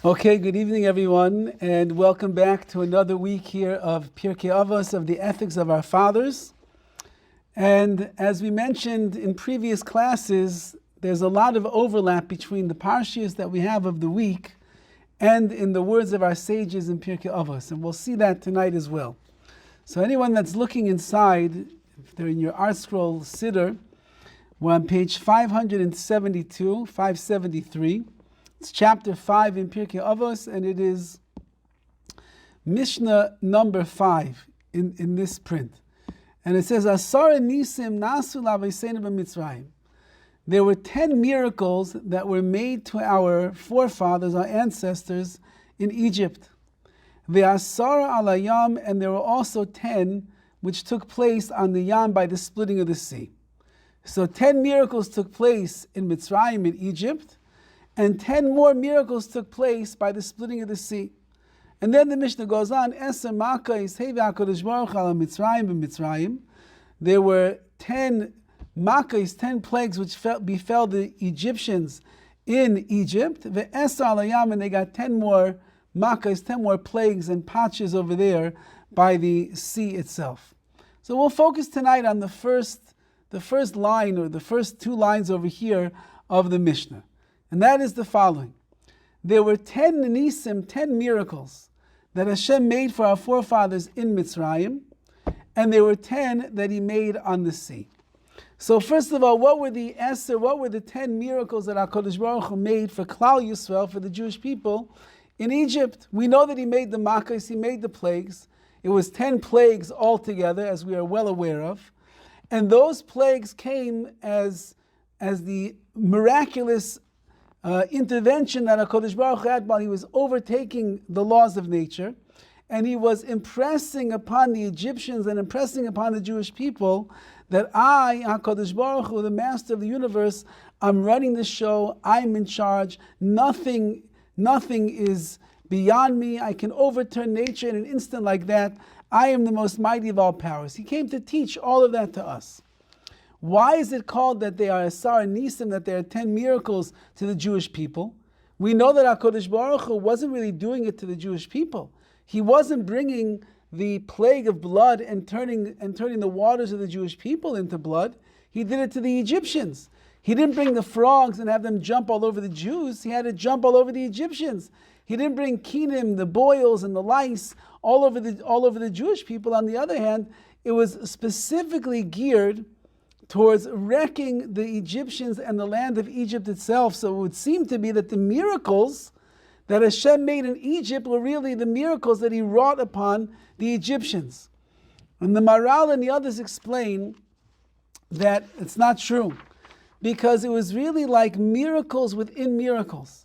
Okay, good evening everyone, and welcome back to another week here of PIRKEI AVOS, of the ethics of our fathers. And as we mentioned in previous classes, there's a lot of overlap between the parshas that we have of the week and in the words of our sages in PIRKEI AVOS, and we'll see that tonight as well. So anyone that's looking inside, if they're in your art scroll siddur, we're on page 572, 573. It's chapter 5 in PIRKEI AVOS, and it is Mishnah number 5 in this print. And it says, Asara nisim nasu l'avoseinu b'Mitzrayim. There were 10 miracles that were made to our forefathers, our ancestors, in Egypt. Ve'asara ala yam, and there were also 10 which took place on the yam by the splitting of the sea. So 10 miracles took place in Mitzrayim, in Egypt, and 10 more miracles took place by the splitting of the sea. And then the Mishnah goes on, there were 10 makos, 10 plagues which befell the Egyptians in Egypt, and they got 10 more makos, 10 more plagues and patches over there by the sea itself. So we'll focus tonight on the first line, or the first 2 lines over here of the Mishnah. And that is the following. There were 10 nisim, 10 miracles that Hashem made for our forefathers in Mitzrayim, and there were 10 that He made on the sea. So first of all, what were the 10 miracles that HaKadosh Baruch Hu made for Klal Yisrael, for the Jewish people in Egypt? We know that He made the makos, He made the plagues. It was 10 plagues altogether, as we are well aware of. And those plagues came as the miraculous intervention that HaKadosh Baruch Hu had while He was overtaking the laws of nature, and He was impressing upon the Egyptians and impressing upon the Jewish people that I, HaKadosh Baruch Hu, the Master of the universe, I'm running the show, I'm in charge, nothing is beyond me, I can overturn nature in an instant like that, I am the most mighty of all powers. He came to teach all of that to us. Why is it called that they are Asara Nisim, that there are 10 miracles to the Jewish people? We know that HaKadosh Baruch Hu wasn't really doing it to the Jewish people. He wasn't bringing the plague of blood and turning the waters of the Jewish people into blood. He did it to the Egyptians. He didn't bring the frogs and have them jump all over the Jews. He had to jump all over the Egyptians. He didn't bring kinim, the boils and the lice, all over the Jewish people. On the other hand, it was specifically geared towards wrecking the Egyptians and the land of Egypt itself. So it would seem to be that the miracles that Hashem made in Egypt were really the miracles that He wrought upon the Egyptians. And the Maral and the others explain that it's not true, because it was really like miracles within miracles.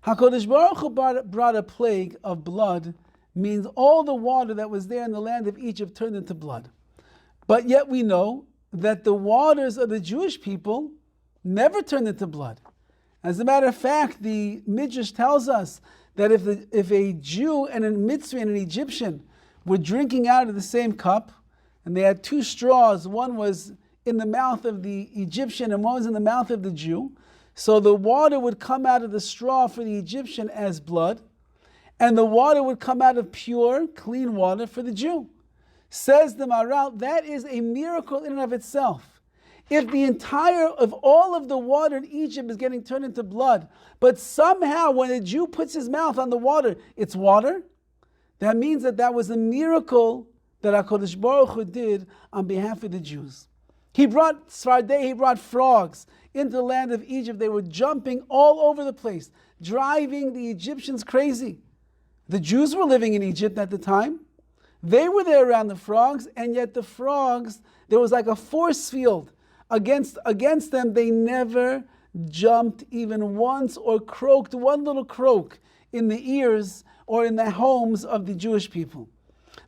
HaKadosh Baruch Hu brought a plague of blood, means all the water that was there in the land of Egypt turned into blood. But yet we know that the waters of the Jewish people never turned into blood. As a matter of fact, the Midrash tells us that if a Jew and a Mitzri and an Egyptian were drinking out of the same cup, and they had 2 straws, one was in the mouth of the Egyptian and one was in the mouth of the Jew, so the water would come out of the straw for the Egyptian as blood, and the water would come out of pure, clean water for the Jew. Says the Maral, that is a miracle in and of itself. If all of the water in Egypt is getting turned into blood, but somehow when a Jew puts his mouth on the water, it's water, that means that was a miracle that HaKadosh Baruch Hu did on behalf of the Jews. He brought frogs into the land of Egypt. They were jumping all over the place, driving the Egyptians crazy. The Jews were living in Egypt at the time. They were there around the frogs, and yet the frogs, there was like a force field against them. They never jumped even once or croaked one little croak in the ears or in the homes of the Jewish people.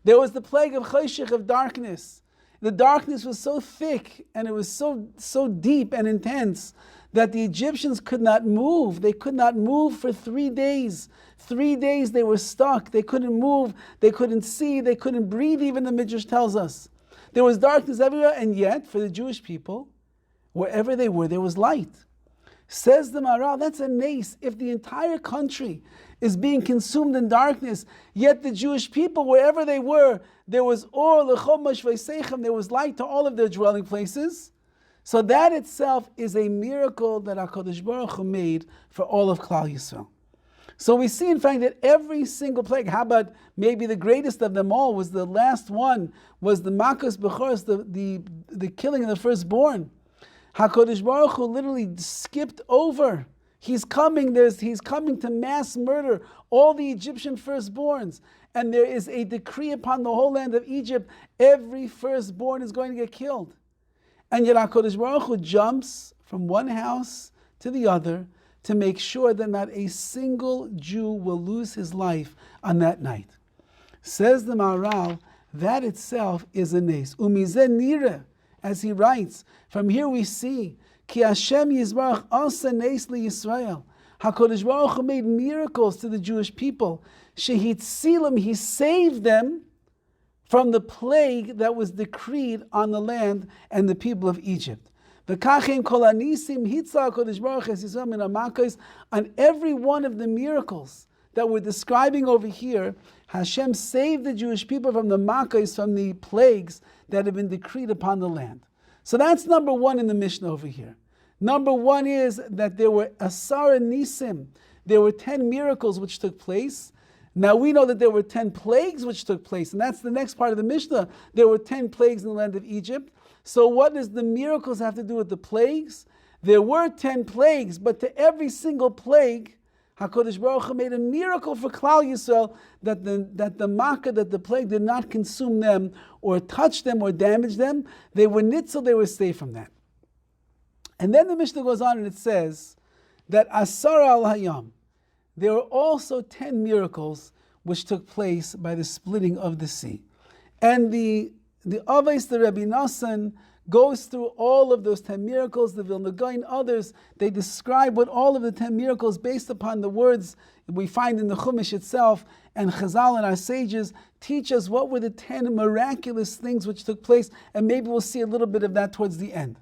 There was the plague of cheshech, of darkness. The darkness was so thick and it was so deep and intense that the Egyptians could not move. They could not move for 3 days. 3 days they were stuck. They couldn't move. They couldn't see. They couldn't breathe, even the Midrash tells us. There was darkness everywhere, and yet, for the Jewish people, wherever they were, there was light. Says the Maharal, that's a nace. If the entire country is being consumed in darkness, yet the Jewish people, wherever they were, there was or lechomash v'seichem, there was light to all of their dwelling places. So that itself is a miracle that HaKadosh Baruch Hu made for all of Klal Yisrael. So we see, in fact, that every single plague, how about maybe the greatest of them all, was the last one, was the Makas Bechoros, the killing of the firstborn. HaKadosh Baruch Hu literally skipped over. He's coming to mass murder all the Egyptian firstborns. And there is a decree upon the whole land of Egypt, every firstborn is going to get killed. And yet HaKadosh Baruch Hu jumps from one house to the other to make sure that not a single Jew will lose his life on that night. Says the Maharal, that itself is a nes. Umizeh nireh, as he writes, from here we see, Ki Hashem Yisbarach asa nes liYisrael. HaKadosh Baruch Hu made miracles to the Jewish people. Shehitzilim, he saved them from the plague that was decreed on the land and the people of Egypt. On every one of the miracles that we're describing over here, Hashem saved the Jewish people from the Makkos, from the plagues that have been decreed upon the land. So that's number one in the Mishnah over here. Number one is that there were Asara Nisim, there were 10 miracles which took place. Now we know that there were 10 plagues which took place, and that's the next part of the Mishnah. There were 10 plagues in the land of Egypt. So what does the miracles have to do with the plagues? There were 10 plagues, but to every single plague, HaKadosh Baruch Hu made a miracle for Klal Yisrael that the makkah, that the plague did not consume them or touch them or damage them. They were nitzel, they were safe from that. And then the Mishnah goes on and it says that Asara al Hayam, there were also 10 miracles which took place by the splitting of the sea. And the Avos, the Rabbi Nassan, goes through all of those 10 miracles. The Vilna Gaon and others, they describe what all of the 10 miracles, based upon the words we find in the Chumash itself, and Chazal and our sages teach us what were the 10 miraculous things which took place, and maybe we'll see a little bit of that towards the end.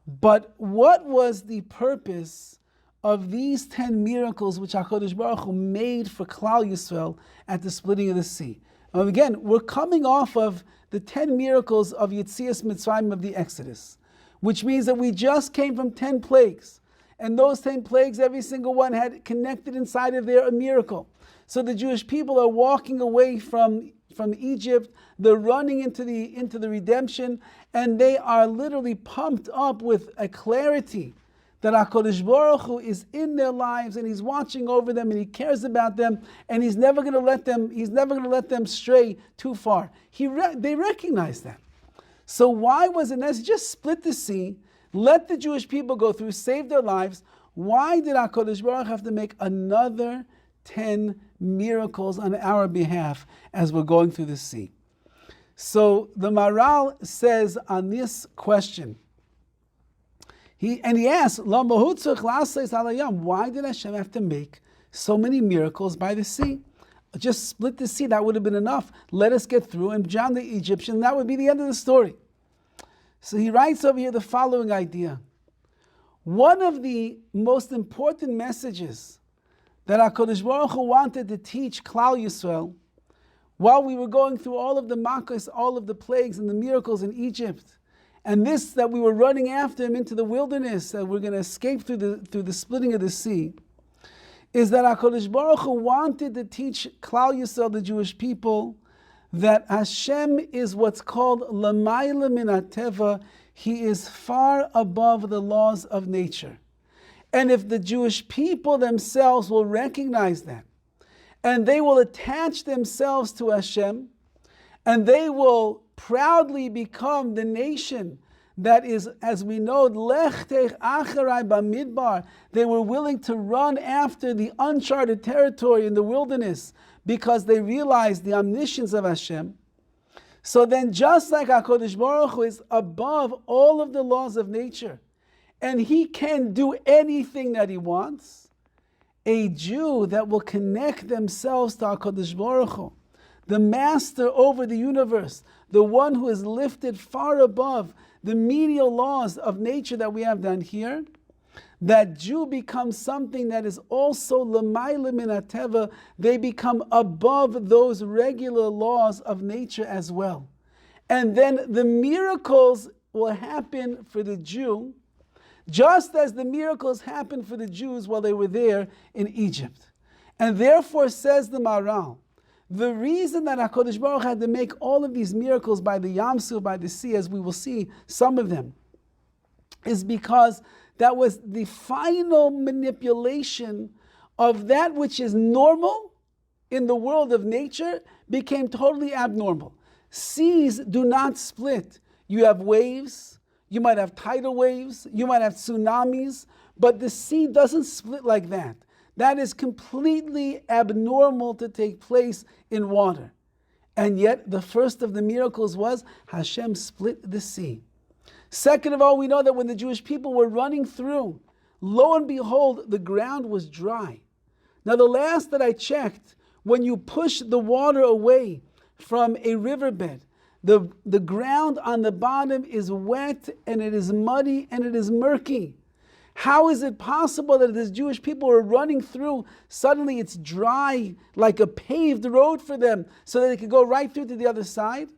But what was the purpose of these 10 miracles which HaKadosh Baruch Hu made for Klal Yisrael at the splitting of the sea? And again, we're coming off of the 10 miracles of Yetzias Mitzrayim, of the Exodus, which means that we just came from 10 plagues. And those 10 plagues, every single one had connected inside of there a miracle. So the Jewish people are walking away from Egypt, they're running into the redemption, and they are literally pumped up with a clarity that HaKadosh Baruch Hu is in their lives, and He's watching over them, and He cares about them, and He's never going to let them stray too far. They recognize that. So why was it necessary? Just split the sea, let the Jewish people go through, save their lives. Why did HaKadosh Baruch Hu have to make another 10 miracles on our behalf as we're going through the sea? So the Maharal says on this question, he asks, why did Hashem have to make so many miracles by the sea? Just split the sea, that would have been enough. Let us get through and drown the Egyptians, that would be the end of the story. So he writes over here the following idea. One of the most important messages that HaKadosh Baruch Hu wanted to teach Klal Yisrael while we were going through all of the makkos, all of the plagues and the miracles in Egypt, and this that we were running after him into the wilderness, that we're going to escape through the splitting of the sea, is that HaKadosh Baruch Hu wanted to teach Klal Yisrael, the Jewish people, that Hashem is what's called Lamayla Min HaTeva. He is far above the laws of nature. And if the Jewish people themselves will recognize that, and they will attach themselves to Hashem, and they will proudly become the nation that is, as we know, Lech Tech Acharai Bamidbar. They were willing to run after the uncharted territory in the wilderness because they realized the omniscience of Hashem. So then, just like HaKadosh Baruch Hu is above all of the laws of nature, and He can do anything that He wants, a Jew that will connect themselves to HaKadosh Baruch Hu, the master over the universe, the one who is lifted far above the menial laws of nature that we have down here, that Jew becomes something that is also l'mayla min hateva. They become above those regular laws of nature as well. And then the miracles will happen for the Jew, just as the miracles happened for the Jews while they were there in Egypt. And therefore, says the Maral, the reason that HaKadosh Baruch had to make all of these miracles by the Yam Suf, by the sea, as we will see some of them, is because that was the final manipulation of that which is normal in the world of nature became totally abnormal. Seas do not split. You have waves, you might have tidal waves, you might have tsunamis, but the sea doesn't split like that. That is completely abnormal to take place in water. And yet, the first of the miracles was Hashem split the sea. Second of all, we know that when the Jewish people were running through, lo and behold, the ground was dry. Now, the last that I checked, when you push the water away from a riverbed, the ground on the bottom is wet and it is muddy and it is murky. How is it possible that as Jewish people are running through, suddenly it's dry like a paved road for them so that they could go right through to the other side?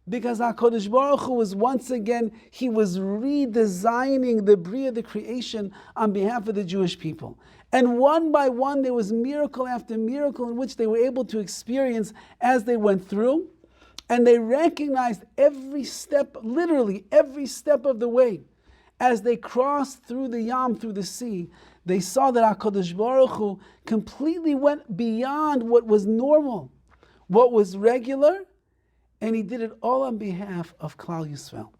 Because HaKadosh Baruch Hu was once again, he was redesigning the Bria, the creation, on behalf of the Jewish people. And one by one, there was miracle after miracle in which they were able to experience as they went through. And they recognized every step, literally every step of the way. As they crossed through the Yam, through the sea, they saw that HaKadosh Baruch Hu completely went beyond what was normal, what was regular, and he did it all on behalf of Klal Yisrael.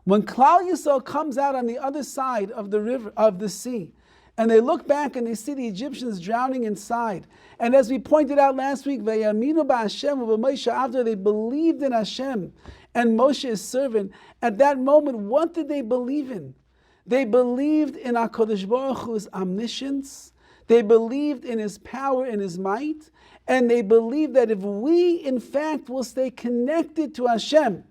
When Klal Yisrael comes out on the other side of the river, of the sea, and they look back and they see the Egyptians drowning inside. And as we pointed out last week, Vayaminu ba'Hashem u'b'Moshe after they believed in Hashem and Moshe his servant. At that moment, what did they believe in? They believed in HaKadosh Baruch Hu's omniscience. They believed in his power and his might. And they believed that if we, in fact, will stay connected to Hashem,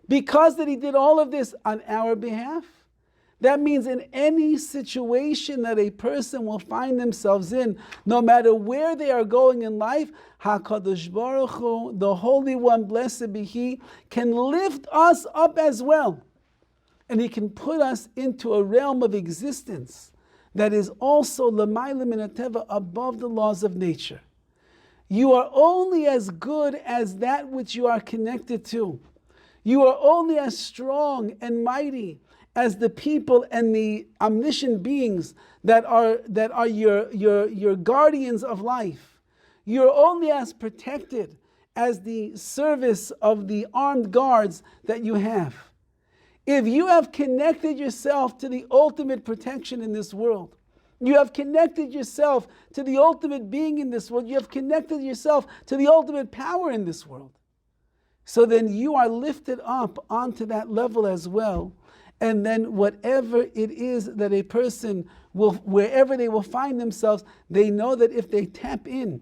because that he did all of this on our behalf, that means in any situation that a person will find themselves in, no matter where they are going in life, HaKadosh Baruch Hu, the Holy One, blessed be He, can lift us up as well. And He can put us into a realm of existence that is also l'mayla min hateva, above the laws of nature. You are only as good as that which you are connected to. You are only as strong and mighty as the people and the omniscient beings that are your guardians of life. You're only as protected as the service of the armed guards that you have. If you have connected yourself to the ultimate protection in this world, you have connected yourself to the ultimate being in this world, you have connected yourself to the ultimate power in this world, so then you are lifted up onto that level as well. And then whatever it is that a person will, wherever they will find themselves, they know that if they tap in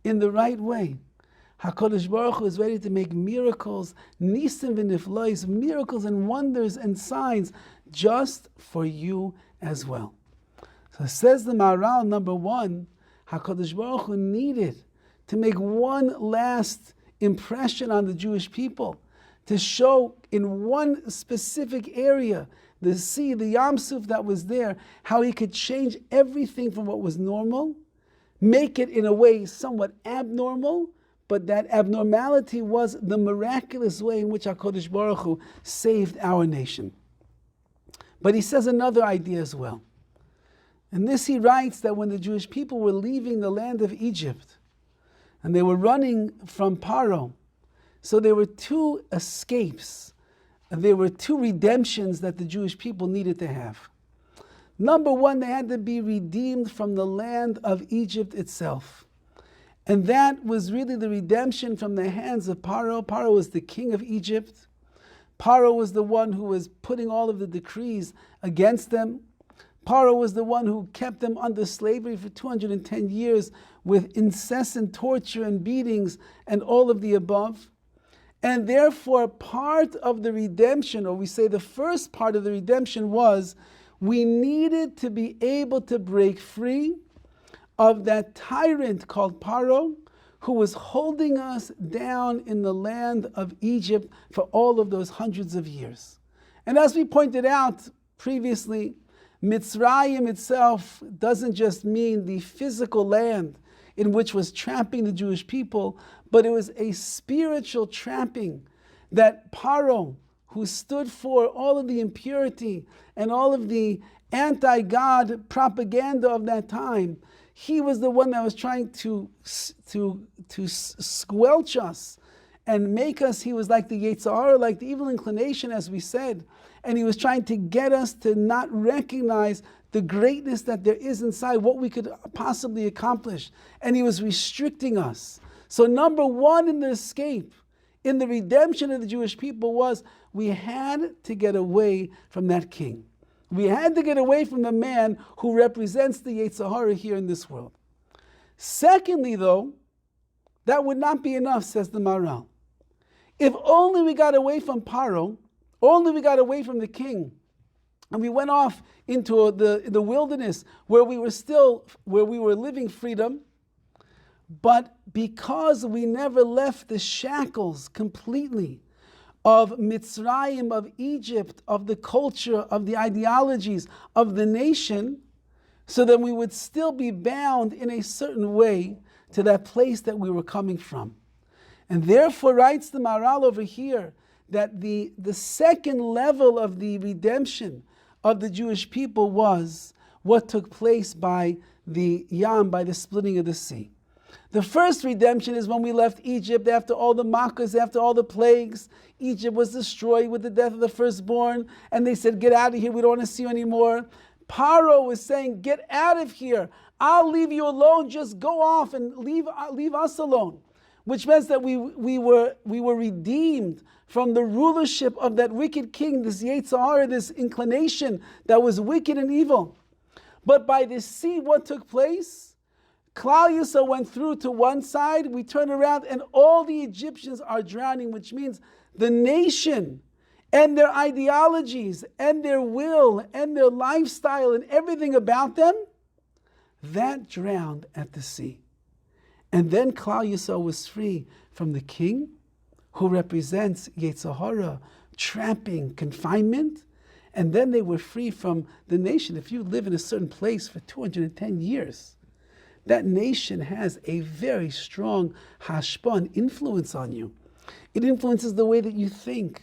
the right way, HaKadosh Baruch Hu is ready to make miracles, nisim v'niflois, miracles and wonders and signs just for you as well. So says the Maharal, number one, HaKadosh Baruch Hu needed to make one last impression on the Jewish people, to show in one specific area, the sea, the Yam Suf that was there, how he could change everything from what was normal, make it in a way somewhat abnormal, but that abnormality was the miraculous way in which HaKadosh Baruch Hu saved our nation. But he says another idea as well. And this he writes that when the Jewish people were leaving the land of Egypt, and they were running from Paro, so there were two escapes, there were two redemptions that the Jewish people needed to have. Number one, they had to be redeemed from the land of Egypt itself. And that was really the redemption from the hands of Paro. Paro was the king of Egypt. Paro was the one who was putting all of the decrees against them. Paro was the one who kept them under slavery for 210 years with incessant torture and beatings and all of the above. And therefore, part of the redemption, or we say the first part of the redemption, was We needed to be able to break free of that tyrant called Paro, who was holding us down in the land of Egypt for all of those hundreds of years. And as we pointed out previously, Mitzrayim itself doesn't just mean the physical land in which was trapping the Jewish people, but it was a spiritual trapping that Paro, who stood for all of the impurity and all of the anti-God propaganda of that time, he was the one that was trying to squelch us and make us, he was like the Yetzer Hara, like the evil inclination, as we said. And he was trying to get us to not recognize the greatness that there is inside, what we could possibly accomplish. And he was restricting us. So number one in the escape, in the redemption of the Jewish people, was we had to get away from that king. We had to get away from the man who represents the Yetzer Hara here in this world. Secondly, though, that would not be enough, says the Maharal. If only we got away from Paro, only we got away from the king, and we went off into the wilderness where we were living freedom, but because we never left the shackles completely of Mitzrayim, of Egypt, of the culture, of the ideologies, of the nation, so that we would still be bound in a certain way to that place that we were coming from. And therefore, writes the Maharal over here, that the second level of the redemption of the Jewish people was what took place by the Yam, by the splitting of the sea. The first redemption is when we left Egypt after all the makkahs, after all the plagues. Egypt was destroyed with the death of the firstborn, and they said, get out of here, we don't want to see you anymore. Paro was saying, get out of here, I'll leave you alone, just go off and leave us alone. Which means that we were redeemed from the rulership of that wicked king, this Yetzer Hara, this inclination that was wicked and evil. But by the sea, what took place? Klal Yisrael went through to one side, we turn around, and all the Egyptians are drowning, which means the nation and their ideologies and their will and their lifestyle and everything about them, that drowned at the sea. And then Klal Yisrael was free from the king, who represents Yetzer Hara, trapping, confinement, and then they were free from the nation. If you live in a certain place for 210 years, that nation has a very strong hashpah, influence on you. It influences the way that you think,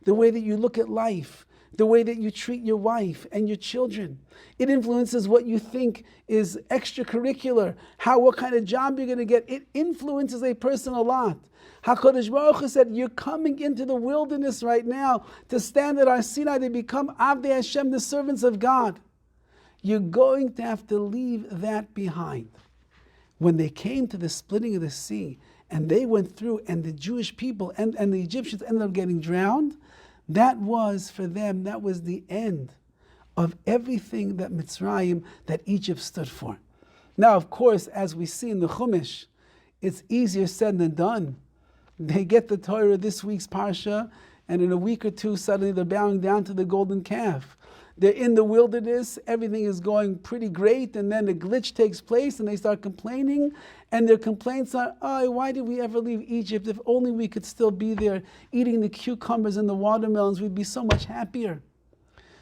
the way that you look at life, the way that you treat your wife and your children. It influences what you think is extracurricular, what kind of job you're going to get. It influences a person a lot. HaKadosh Baruch Hu said, you're coming into the wilderness right now to stand at our Sinai, to become Avdei Hashem, the servants of God. You're going to have to leave that behind. When they came to the splitting of the sea, and they went through, and the Jewish people and the Egyptians ended up getting drowned, that was, for them, that was the end of everything that Mitzrayim, that Egypt stood for. Now, of course, as we see in the Chumash, it's easier said than done. They get the Torah this week's Parsha, and in a week or two, suddenly they're bowing down to the golden calf. They're in the wilderness, everything is going pretty great, and then a glitch takes place, and they start complaining, and their complaints are, oh, why did we ever leave Egypt? If only we could still be there, eating the cucumbers and the watermelons, we'd be so much happier.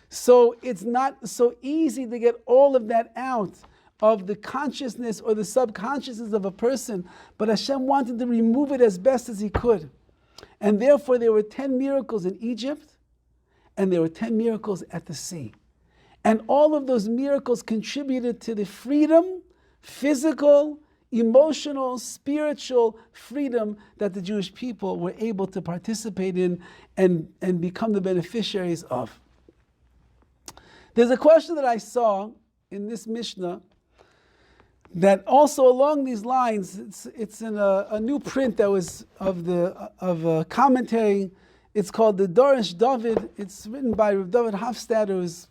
So it's not so easy to get all of that out of the consciousness or the subconsciousness of a person, but Hashem wanted to remove it as best as He could. And therefore there were 10 miracles in Egypt, and there were 10 miracles at the sea. And all of those miracles contributed to the freedom, physical, emotional, spiritual freedom that the Jewish people were able to participate in and become the beneficiaries of. There's a question that I saw in this Mishnah that also along these lines, it's in a new print that was of a commentary. It's called the Dorish Dovid. It's written by Dovid Hofstadter, who's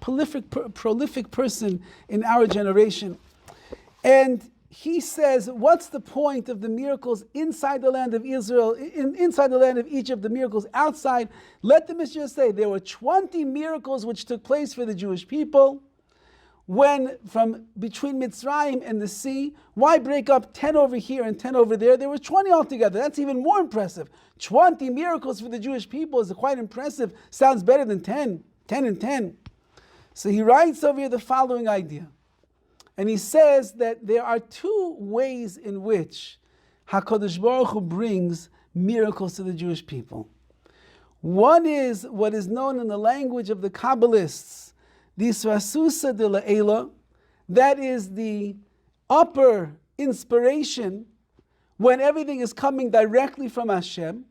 a prolific person in our generation. And he says, what's the point of the miracles inside the land of Israel, inside the land of Egypt, the miracles outside? Let the Mishnah say there were 20 miracles which took place for the Jewish people when from between Mitzrayim and the sea. Why break up 10 over here and 10 over there? There were 20 altogether. That's even more impressive. 20 miracles for the Jewish people is quite impressive. Sounds better than 10 and 10. So he writes over here the following idea. And he says that there are two ways in which HaKadosh Baruch Hu brings miracles to the Jewish people. One is what is known in the language of the Kabbalists, the Srasusa de La'ela, that is the upper inspiration when everything is coming directly from Hashem.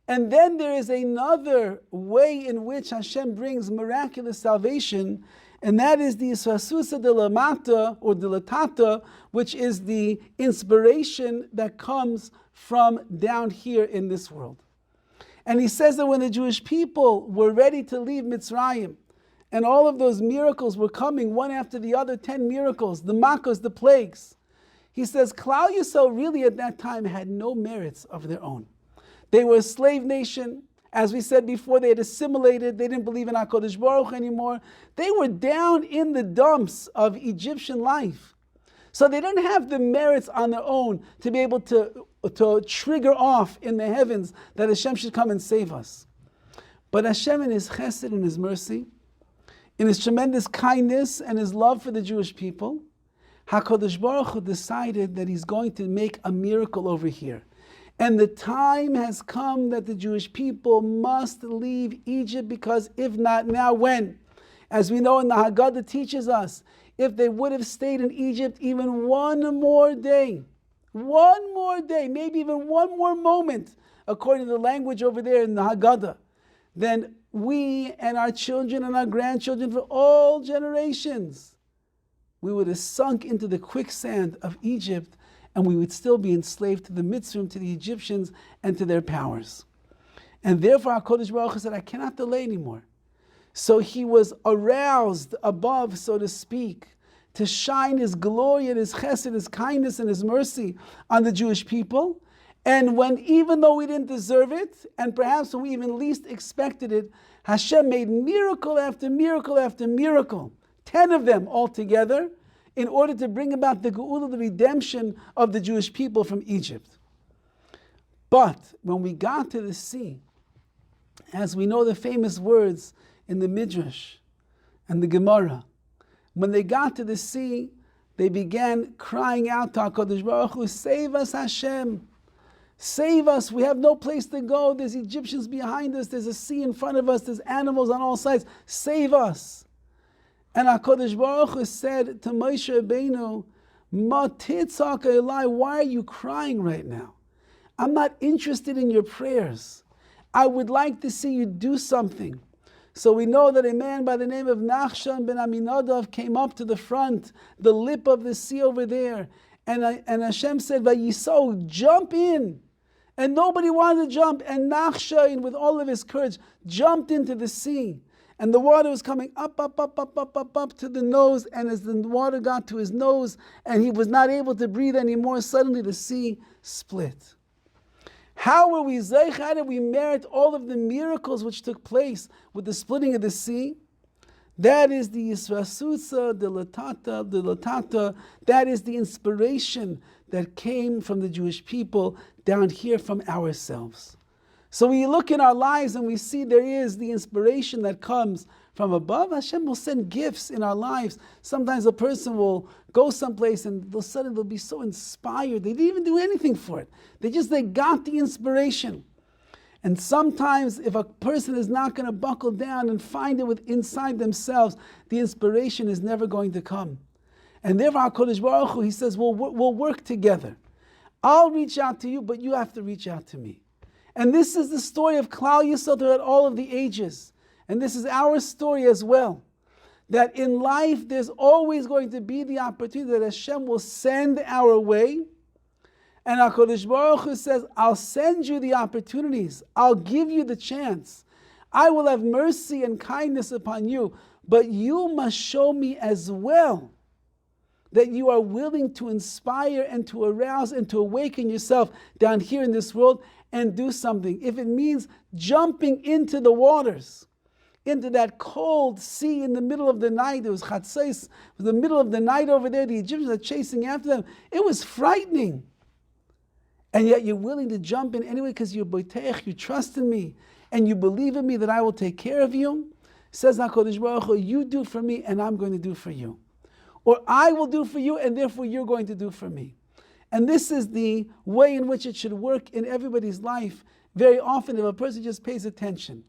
And then there is another way in which Hashem brings miraculous salvation, and that is the Srasusa de la Mata or de la Tata, which is the inspiration that comes from down here in this world. And he says that when the Jewish people were ready to leave Mitzrayim, and all of those miracles were coming one after the other, 10 miracles, the makkos, the plagues, he says Klal Yisrael really at that time had no merits of their own. They were a slave nation. As we said before, they had assimilated. They didn't believe in HaKadosh Baruch Hu anymore. They were down in the dumps of Egyptian life. So they didn't have the merits on their own to be able to trigger off in the heavens that Hashem should come and save us. But Hashem in His chesed and His mercy, in His tremendous kindness and His love for the Jewish people, HaKadosh Baruch Hu decided that He's going to make a miracle over here. And the time has come that the Jewish people must leave Egypt, because if not now, when? As we know in the Haggadah teaches us, if they would have stayed in Egypt even one more day, maybe even one more moment, according to the language over there in the Haggadah, then we and our children and our grandchildren for all generations, we would have sunk into the quicksand of Egypt, and we would still be enslaved to the Mitzrayim, to the Egyptians, and to their powers. And therefore HaKadosh Baruch Hu said, I cannot delay anymore. So He was aroused above, so to speak, to shine His glory and His chesed, His kindness and His mercy on the Jewish people. And when, even though we didn't deserve it, and perhaps when we even least expected it, Hashem made miracle after miracle after miracle, 10 of them altogether, in order to bring about the Geula, the redemption of the Jewish people from Egypt. But when we got to the sea, as we know the famous words in the Midrash and the Gemara, when they got to the sea, they began crying out to HaKadosh Baruch Hu, save us Hashem, save us, we have no place to go, there's Egyptians behind us, there's a sea in front of us, there's animals on all sides, save us. And HaKadosh Baruch Hu said to Moshe Rabbeinu, Ma titzak elai, why are you crying right now? I'm not interested in your prayers. I would like to see you do something. So we know that a man by the name of Nachshon ben Aminadav came up to the front, the lip of the sea over there, and Hashem said, Vayiso, jump in. And nobody wanted to jump, and Nachshon, with all of his courage, jumped into the sea. And the water was coming up to the nose, and as the water got to his nose, and he was not able to breathe anymore, suddenly the sea split. How were we zeich? How did we merit all of the miracles which took place with the splitting of the sea? That is the Yisrasusa, the Latata, that is the inspiration that came from the Jewish people down here from ourselves. So when you look in our lives and we see there is the inspiration that comes from above, Hashem will send gifts in our lives. Sometimes a person will go someplace and they'll be so inspired. They didn't even do anything for it. They got the inspiration. And sometimes if a person is not going to buckle down and find it inside themselves, the inspiration is never going to come. And therefore HaKadosh Baruch Hu, He says, we'll work together. I'll reach out to you, but you have to reach out to me. And this is the story of Klal Yisrael throughout all of the ages. And this is our story as well. That in life there's always going to be the opportunity that Hashem will send our way. And HaKadosh Baruch Hu says, I'll send you the opportunities. I'll give you the chance. I will have mercy and kindness upon you. But you must show me as well that you are willing to inspire and to arouse and to awaken yourself down here in this world and do something. If it means jumping into the waters, into that cold sea in the middle of the night, it was Chatzais, it was the middle of the night over there, the Egyptians are chasing after them. It was frightening. And yet you're willing to jump in anyway because you're boiteich, you trust in me, and you believe in me that I will take care of you. Says HaKadosh Baruch Hu, you do for me and I'm going to do for you. Or I will do for you and therefore you're going to do for me. And this is the way in which it should work in everybody's life. Very often if a person just pays attention.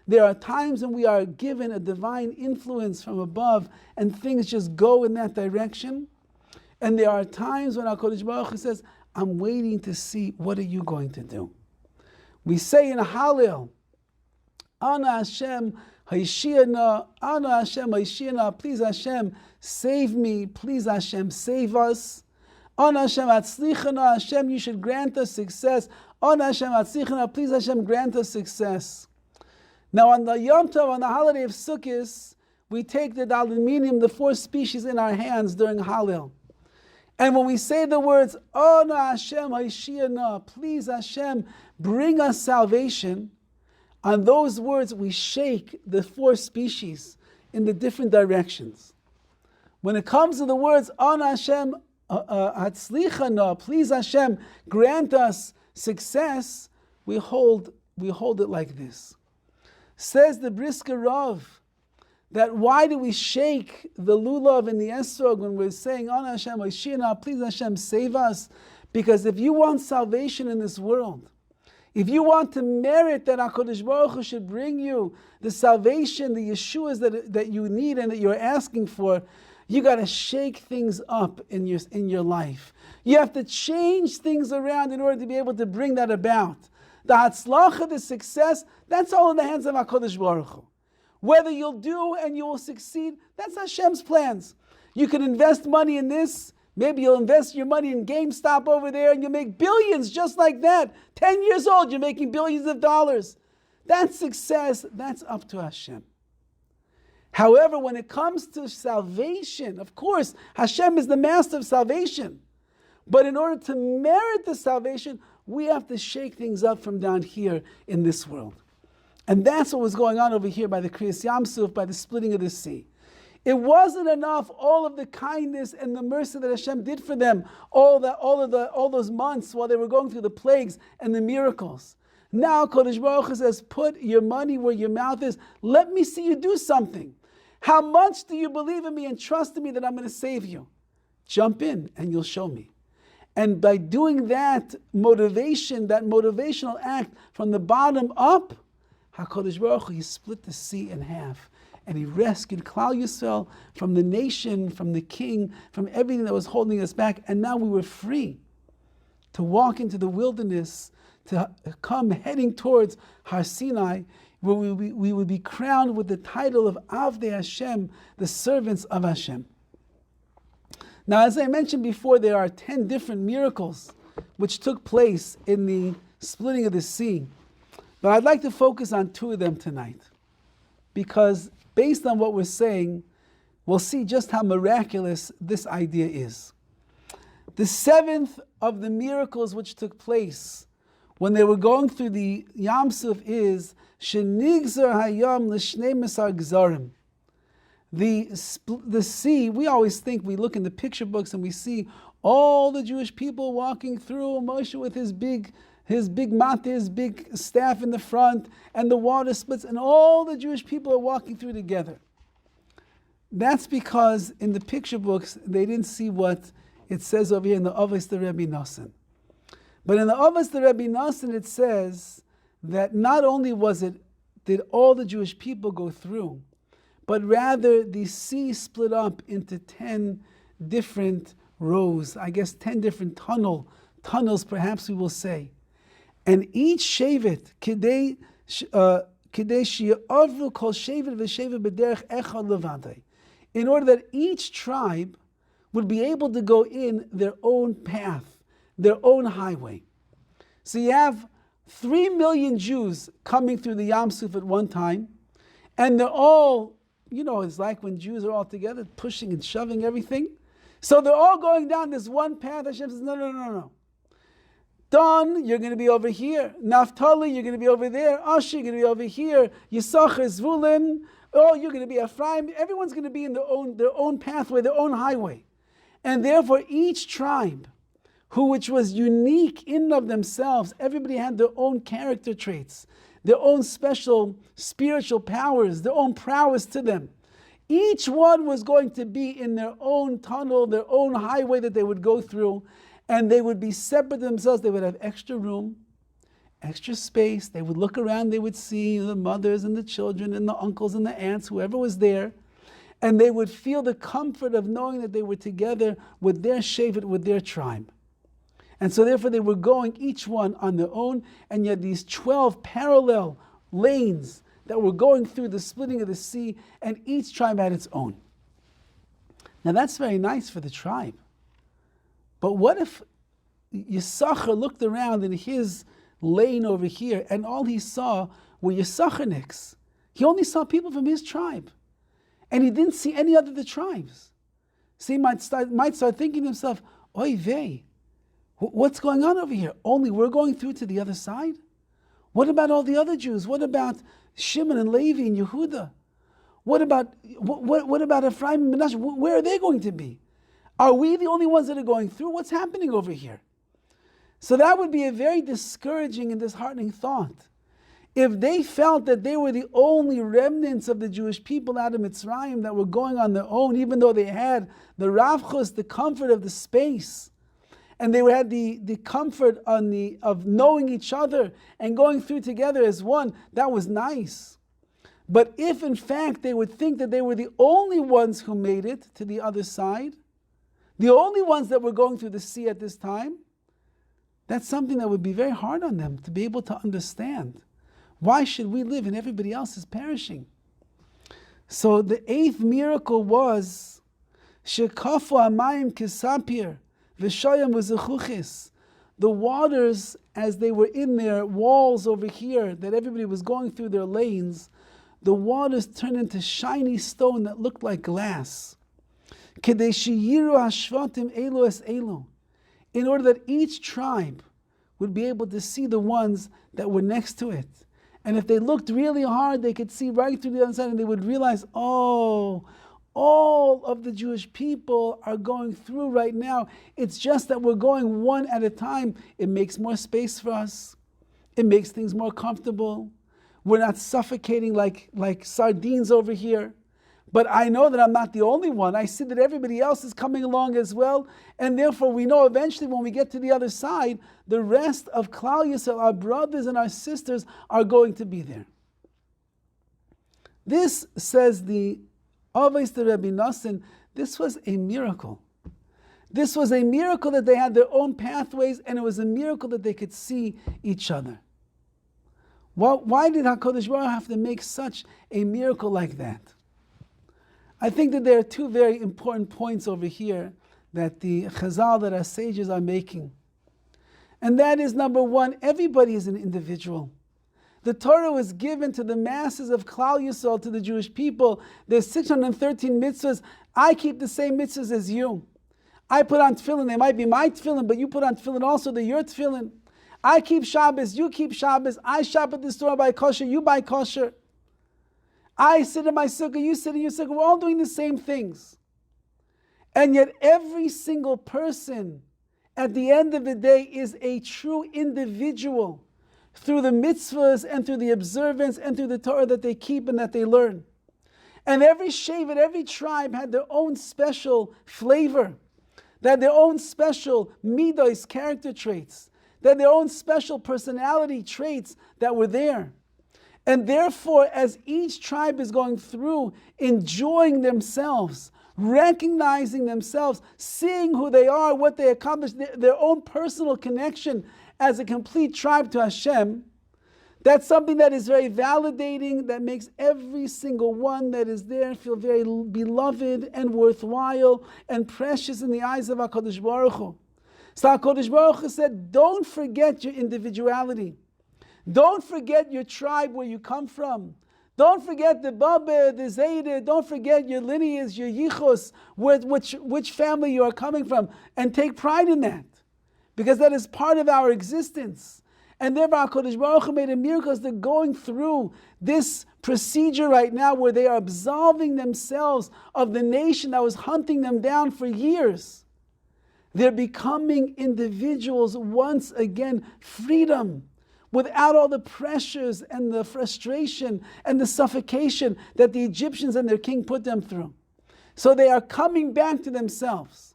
There are times when we are given a divine influence from above and things just go in that direction. And there are times when HaKadosh Baruch Hu says, I'm waiting to see what are you going to do. We say in a Hallel, Ana Hashem Haishiyana, Ana Hashem Haishiyana, please Hashem save me, please Hashem save us. Ana Hashem Atzlichana, Hashem you should grant us success. Ana Hashem Atzlichana, please Hashem grant us success. Now on the Yom Tov, on the holiday of Sukkot, we take the Daliminim, the 4 species in our hands during Hallel. And when we say the words, Ana Hashem Haishiyana, please Hashem bring us salvation, on those words we shake the 4 species in the different directions. When it comes to the words, Ana Hashem Hatzlichana, please Hashem grant us success, we hold it like this. Says the Brisker Rav, that why do we shake the lulav and the esrog when we're saying, Ana Hashem Haishiyana, please Hashem save us? Because if you want salvation in this world, if you want to merit that HaKadosh Baruch Hu should bring you the salvation, the Yeshuas that you need and that you're asking for, you got to shake things up in your life. You have to change things around in order to be able to bring that about. The Hatzlacha, the success, that's all in the hands of HaKadosh Baruch Hu. Whether you'll do and you will succeed, that's Hashem's plans. You can invest money in this. Maybe you'll invest your money in GameStop over there and you'll make billions just like that. 10 years old, you're making billions of dollars. That's success. That's up to Hashem. However, when it comes to salvation, of course, Hashem is the master of salvation. But in order to merit the salvation, we have to shake things up from down here in this world. And that's what was going on over here by the Kriyas Yamsuf, by the splitting of the sea. It wasn't enough, all of the kindness and the mercy that Hashem did for them, all those months while they were going through the plagues and the miracles. Now Kodesh Baruch Hu says, put your money where your mouth is. Let me see you do something. How much do you believe in me and trust in me that I'm going to save you? Jump in and you'll show me. And by doing that motivation, that motivational act from the bottom up, HaKadosh Baruch Hu, He split the sea in half. And He rescued Klal Yisrael from the nation, from the king, from everything that was holding us back. And now we were free to walk into the wilderness, to come heading towards Har Sinai, where we would be crowned with the title of Avdei Hashem, the servants of Hashem. Now, as I mentioned before, there are 10 different miracles which took place in the splitting of the sea. But I'd like to focus on 2 of them tonight, because based on what we're saying, we'll see just how miraculous this idea is. The 7th of the miracles which took place when they were going through the Yam Suf is Shenigzar Hayam L'Shnei Mesar Gzarim. The sea, we always think, we look in the picture books and we see all the Jewish people walking through, Moshe with his big mat, his big staff in the front, and the water splits, and all the Jewish people are walking through together. That's because in the picture books, they didn't see what it says over here in the Avos the Rebbe Nosson. But in the Avos the Rebbe Nosson, it says that not only did all the Jewish people go through, but rather the sea split up into 10 different rows, I guess 10 different tunnels perhaps we will say. And each shevet, kidei shi'avru kol shevet v'shevet b'derech echad levadai, in order that each tribe would be able to go in their own path, their own highway. So you have 3 million Jews coming through the Yam Suf at one time, and they're all, it's like when Jews are all together, pushing and shoving everything. So they're all going down this one path. Hashem says, no. Dan, you're going to be over here. Naphtali, you're going to be over there. Asher, you're going to be over here. Yisachar, Zvulun, oh, you're going to be Ephraim. Everyone's going to be in their own pathway, their own highway. And therefore, each tribe, which was unique in and of themselves, everybody had their own character traits, their own special spiritual powers, their own prowess to them. Each one was going to be in their own tunnel, their own highway that they would go through, and they would be separate themselves. They would have extra room, extra space. They would look around, they would see the mothers and the children and the uncles and the aunts, whoever was there, and they would feel the comfort of knowing that they were together with their shevet, with their tribe. And so therefore they were going each one on their own, and yet these 12 parallel lanes that were going through the splitting of the sea, and each tribe had its own. Now that's very nice for the tribe. But what if Yisachar looked around in his lane over here, and all he saw were Yisacharniks? He only saw people from his tribe. And he didn't see any other of the tribes. So he might start thinking to himself, oy vey, what's going on over here? Only we're going through to the other side? What about all the other Jews? What about Shimon and Levi and Yehuda? What about Ephraim and Menashe? Where are they going to be? Are we the only ones that are going through? What's happening over here? So that would be a very discouraging and disheartening thought. If they felt that they were the only remnants of the Jewish people out of Mitzrayim that were going on their own, even though they had the ravchus, the comfort of the space, and they had the comfort of knowing each other and going through together as one, that was nice. But if in fact they would think that they were the only ones who made it to the other side, the only ones that were going through the sea at this time, that's something that would be very hard on them to be able to understand. Why should we live and everybody else is perishing? So the eighth miracle was Shekafu Amayim Kisapir V'Shayam V'Zechuchis. The waters, as they were in their walls over here, that everybody was going through their lanes, the waters turned into shiny stone that looked like glass. Kedei sheyiru hashvatim elu es elu. In order that each tribe would be able to see the ones that were next to it. And if they looked really hard, they could see right through the other side, and they would realize, oh, all of the Jewish people are going through right now. It's just that we're going one at a time. It makes more space for us. It makes things more comfortable. We're not suffocating like sardines over here. But I know that I'm not the only one. I see that everybody else is coming along as well. And therefore we know eventually when we get to the other side, the rest of Klal Yisrael, our brothers and our sisters, are going to be there. This, says the Avos to Rabbi Nassim, this was a miracle. This was a miracle that they had their own pathways, and it was a miracle that they could see each other. Why did HaKadosh Baruch Hu have to make such a miracle like that? I think that there are two very important points over here that the Chazal, that our sages are making. And that is, number one, everybody is an individual. The Torah was given to the masses of Klal Yisrael, to the Jewish people. There's 613 mitzvahs. I keep the same mitzvahs as you. I put on tefillin. They might be my tefillin, but you put on tefillin also. They're your tefillin. I keep Shabbos. You keep Shabbos. I shop at the store, buy kosher. You buy kosher. I sit in my sukkah, you sit in your sukkah. We're all doing the same things. And yet every single person at the end of the day is a true individual through the mitzvahs and through the observance and through the Torah that they keep and that they learn. And every shevet, every tribe had their own special flavor. They had their own special midos, character traits. They had their own special personality traits that were there. And therefore, as each tribe is going through, enjoying themselves, recognizing themselves, seeing who they are, what they accomplished, their own personal connection as a complete tribe to Hashem, that's something that is very validating, that makes every single one that is there feel very beloved and worthwhile and precious in the eyes of HaKadosh Baruch Hu. So HaKadosh Baruch Hu said, don't forget your individuality. Don't forget your tribe, where you come from. Don't forget the Baba, the Zayda. Don't forget your lineage, your yichus, which family you are coming from, and take pride in that, because that is part of our existence. And therefore, HaKadosh Baruch Hu made a miracle as they're going through this procedure right now where they are absolving themselves of the nation that was hunting them down for years. They're becoming individuals once again, freedom, without all the pressures and the frustration and the suffocation that the Egyptians and their king put them through. So they are coming back to themselves.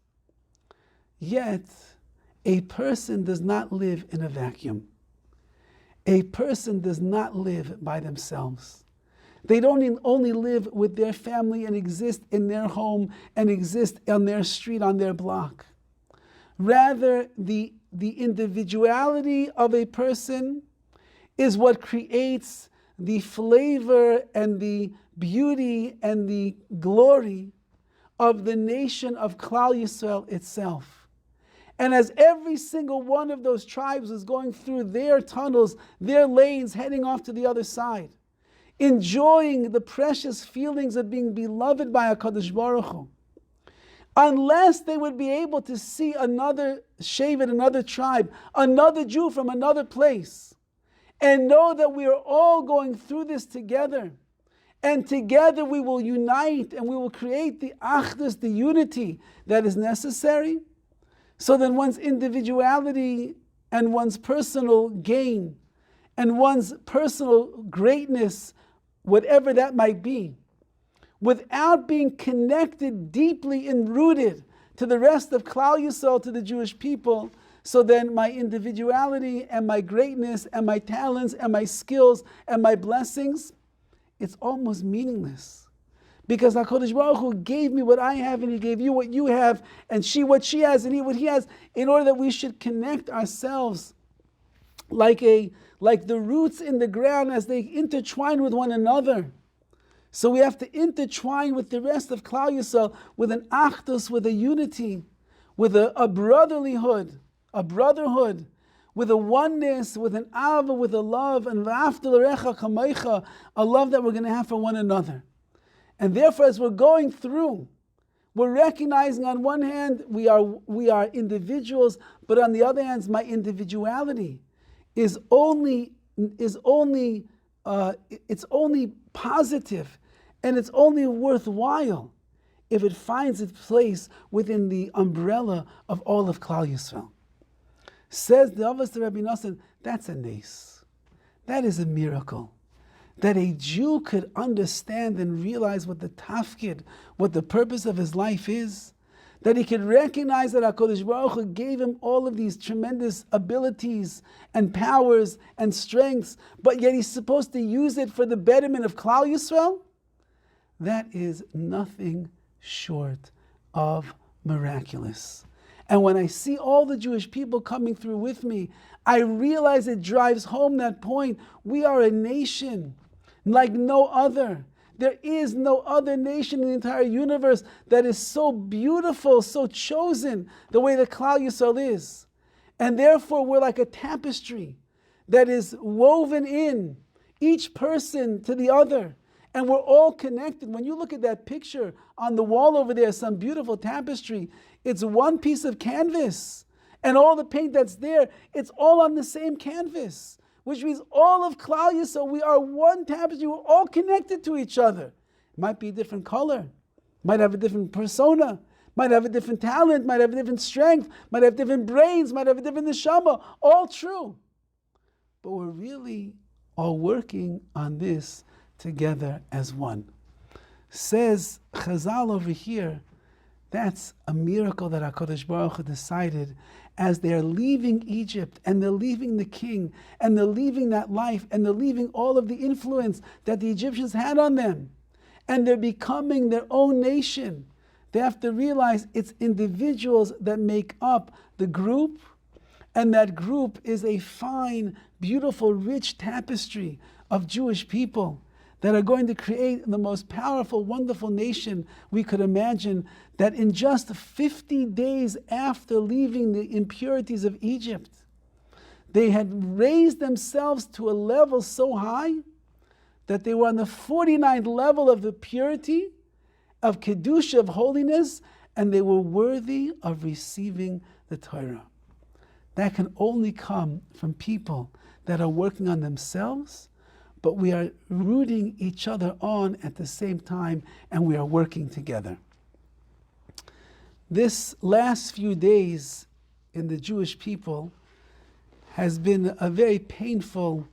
Yet, a person does not live in a vacuum. A person does not live by themselves. They don't only live with their family and exist in their home and exist on their street, on their block. Rather, the individuality of a person is what creates the flavor and the beauty and the glory of the nation of Klal Yisrael itself. And as every single one of those tribes is going through their tunnels, their lanes, heading off to the other side, enjoying the precious feelings of being beloved by HaKadosh Baruch Hu, unless they would be able to see another Shevet, another tribe, another Jew from another place, and know that we are all going through this together, and together we will unite and we will create the achdus, the unity that is necessary. So then one's individuality and one's personal gain and one's personal greatness, whatever that might be, without being connected deeply and rooted to the rest of Klal Yisrael, to the Jewish people, so then my individuality and my greatness and my talents and my skills and my blessings, it's almost meaningless. Because HaKadosh Baruch Hu gave me what I have, and He gave you what you have, and she what she has, and he what he has, in order that we should connect ourselves like the roots in the ground as they intertwine with one another. So we have to intertwine with the rest of Klal Yisrael with an achdus, with a unity, with a brotherlyhood, a brotherhood, with a oneness, with an ahava, with a love, and v'ahavta l'recha kamecha, a love that we're going to have for one another. And therefore, as we're going through, we're recognizing on one hand we are individuals, but on the other hand, my individuality is only positive, and it's only worthwhile if it finds its place within the umbrella of all of Klal Yisrael. Says the Avos to Rabbi Nosson, that's a nes. That is a miracle. That a Jew could understand and realize what the tafkid, what the purpose of his life is. That he could recognize that HaKadosh Baruch Hu gave him all of these tremendous abilities and powers and strengths, but yet he's supposed to use it for the betterment of Klal Yisrael. That is nothing short of miraculous. And when I see all the Jewish people coming through with me, I realize it drives home that point. We are a nation like no other. There is no other nation in the entire universe that is so beautiful, so chosen, the way that Klal Yisrael is. And therefore, we're like a tapestry that is woven in, each person to the other. And we're all connected. When you look at that picture on the wall over there, some beautiful tapestry, it's one piece of canvas. And all the paint that's there, it's all on the same canvas. Which means all of Klal Yisrael, we are one tapestry, we're all connected to each other. It might be a different color, might have a different persona, might have a different talent, might have a different strength, might have different brains, might have a different neshama, all true. But we're really all working on this together as one. Says Chazal over here, that's a miracle that HaKadosh Baruch Hu decided as they're leaving Egypt and they're leaving the king and they're leaving that life and they're leaving all of the influence that the Egyptians had on them and they're becoming their own nation. They have to realize it's individuals that make up the group, and that group is a fine, beautiful, rich tapestry of Jewish people that are going to create the most powerful, wonderful nation we could imagine, that in just 50 days after leaving the impurities of Egypt, they had raised themselves to a level so high that they were on the 49th level of the purity, of Kedusha, of holiness, and they were worthy of receiving the Torah. That can only come from people that are working on themselves, but we are rooting each other on at the same time, and we are working together. This last few days in the Jewish people has been a very painful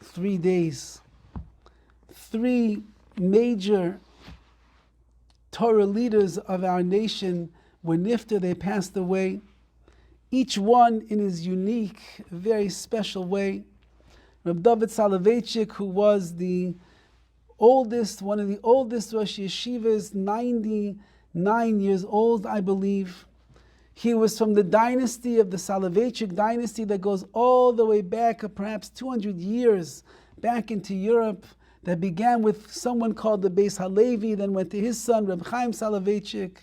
3 days. 3 major Torah leaders of our nation were nifter, they passed away, each one in his unique, very special way. Rabbi Dovid Soloveitchik, who was one of the oldest Rosh Yeshivas, 99 years old, I believe. He was from the dynasty of the Soloveitchik dynasty that goes all the way back, perhaps 200 years back into Europe, that began with someone called the Beis Halevi, then went to his son, Reb Chaim Soloveitchik,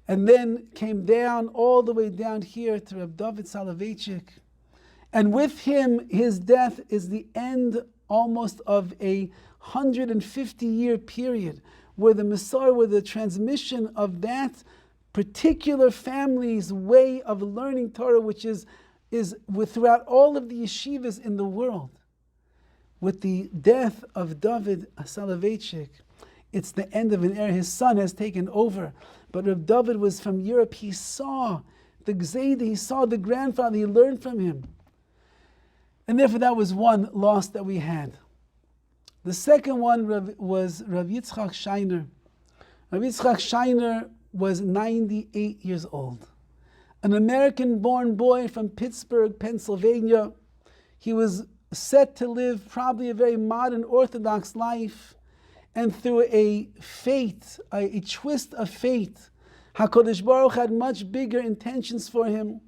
and then came down, all the way down here to Reb Dovid Soloveitchik. And with him, his death is the end almost of a 150-year period where the Messiah, where the transmission of that particular family's way of learning Torah, which is throughout all of the yeshivas in the world. With the death of Dovid Soloveitchik, it's the end of an era. His son has taken over. But Reb Dovid was from Europe. He saw the Gzeida, he saw the grandfather, he learned from him. And therefore that was one loss that we had. The second one was Rav Yitzchak Sheiner. Rav Yitzchak Sheiner was 98 years old. An American-born boy from Pittsburgh, Pennsylvania. He was set to live probably a very modern Orthodox life, and through a twist of fate, HaKadosh Baruch had much bigger intentions for him.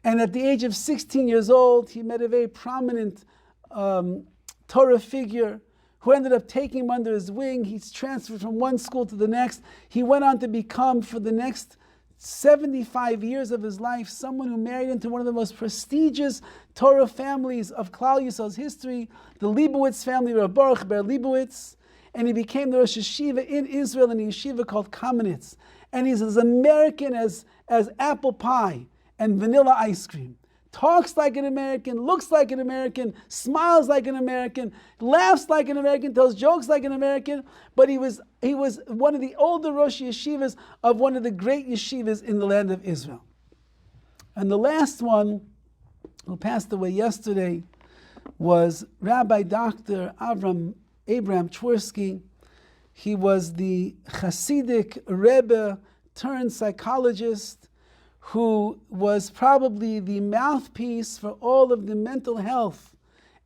And at the age of 16 years old, he met a very prominent Torah figure who ended up taking him under his wing. He's transferred from one school to the next. He went on to become, for the next 75 years of his life, someone who married into one of the most prestigious Torah families of Klal Yisrael's history, the Leibowitz family, Rav Baruch Ber Leibowitz, and he became the Rosh Yeshiva in Israel in a yeshiva called Kamenetz. And he's as American as apple pie and vanilla ice cream. Talks like an American, looks like an American, smiles like an American, laughs like an American, tells jokes like an American, but he was one of the older Rosh Yeshivas of one of the great yeshivas in the land of Israel. And the last one, who passed away yesterday, was Rabbi Dr. Abraham Twersky. He was the Hasidic Rebbe turned psychologist, who was probably the mouthpiece for all of the mental health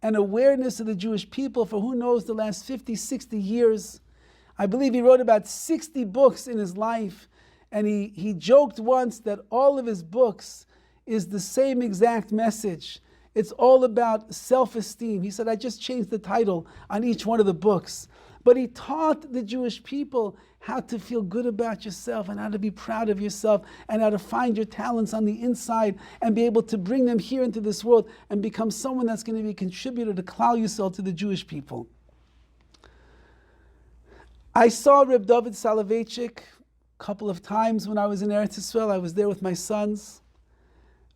and awareness of the Jewish people for who knows the last 50, 60 years. I believe he wrote about 60 books in his life, and he joked once that all of his books is the same exact message. It's all about self-esteem. He said, I just changed the title on each one of the books. But he taught the Jewish people how to feel good about yourself and how to be proud of yourself and how to find your talents on the inside and be able to bring them here into this world and become someone that's going to be a contributor to Klal Yisrael, to the Jewish people. I saw Reb Dovid Soloveitchik a couple of times when I was in Eretz Yisrael. I was there with my sons.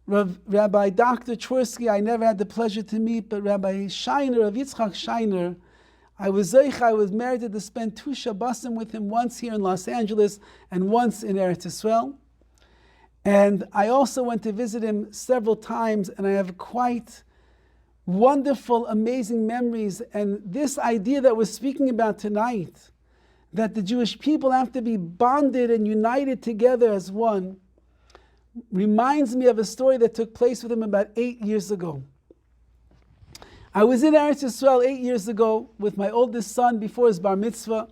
Rabbi Dr. Twersky, I never had the pleasure to meet, but Rabbi Sheiner, of Yitzchak Sheiner, I was merited to spend 2 Shabbosim with him, once here in Los Angeles and once in Eretz Yisrael. And I also went to visit him several times, and I have quite wonderful, amazing memories. And this idea that we're speaking about tonight, that the Jewish people have to be bonded and united together as one, reminds me of a story that took place with him about 8 years ago. I was in Eretz Yisrael 8 years ago with my oldest son before his bar mitzvah,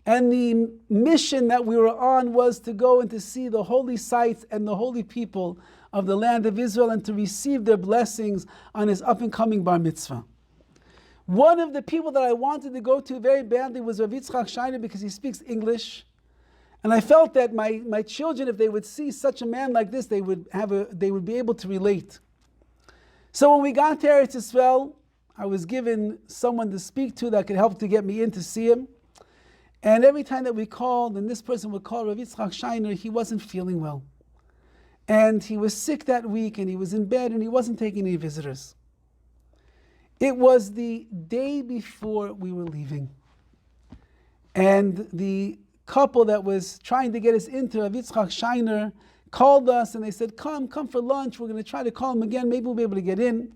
and the mission that we were on was to go and to see the holy sites and the holy people of the land of Israel and to receive their blessings on his up-and-coming bar mitzvah. One of the people that I wanted to go to very badly was Rav Yitzchak Sheiner, because he speaks English, and I felt that my children, if they would see such a man like this, they would be able to relate. So when we got to Eretz Yisrael, I was given someone to speak to that could help to get me in to see him. And every time that we called, and this person would call Rav Yitzchak Shiner, he wasn't feeling well. And he was sick that week, and he was in bed, and he wasn't taking any visitors. It was the day before we were leaving. And the couple that was trying to get us into Rav Yitzchak Shiner called us, and they said, come for lunch. We're going to try to call him again. Maybe we'll be able to get in.